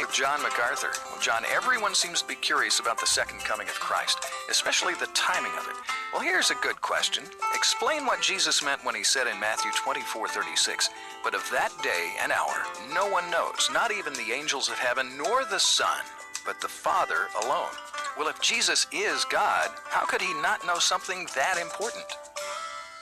with John MacArthur. Well, John, everyone seems to be curious about the second coming of Christ, especially the timing of it. Well, here's a good question. Explain what Jesus meant when he said in Matthew 24:36, "But of that day and hour no one knows, not even the angels of heaven, nor the Son, but the Father alone." Well, if Jesus is God, how could he not know something that important?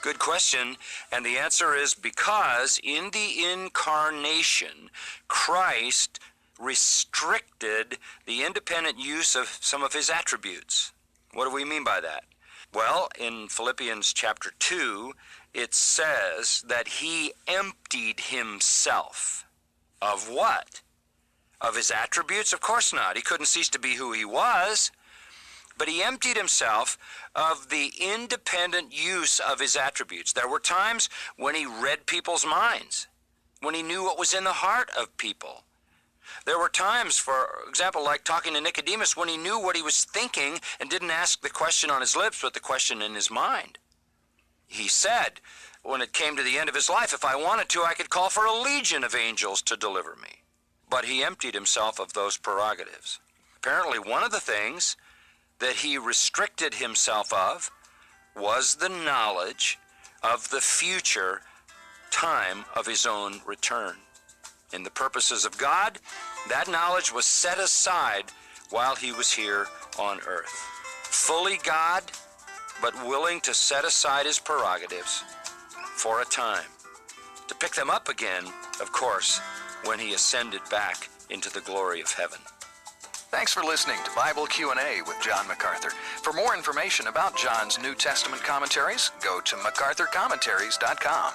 Good question, and the answer is because in the Incarnation, Christ restricted the independent use of some of his attributes. What do we mean by that? Well, in Philippians chapter 2, it says that he emptied himself. Of what? Of his attributes? Of course not. He couldn't cease to be who he was. But he emptied himself of the independent use of his attributes. There were times when he read people's minds, when he knew what was in the heart of people. There were times, for example, like talking to Nicodemus, when he knew what he was thinking and didn't ask the question on his lips, but the question in his mind. He said, when it came to the end of his life, if I wanted to, I could call for a legion of angels to deliver me. But he emptied himself of those prerogatives. Apparently, one of the things that he restricted himself of was the knowledge of the future time of his own return. In the purposes of God, that knowledge was set aside while he was here on earth. Fully God, but willing to set aside his prerogatives for a time, to pick them up again, of course, when he ascended back into the glory of heaven. Thanks for listening to Bible Q&A with John MacArthur. For more information about John's New Testament commentaries, go to MacArthurCommentaries.com.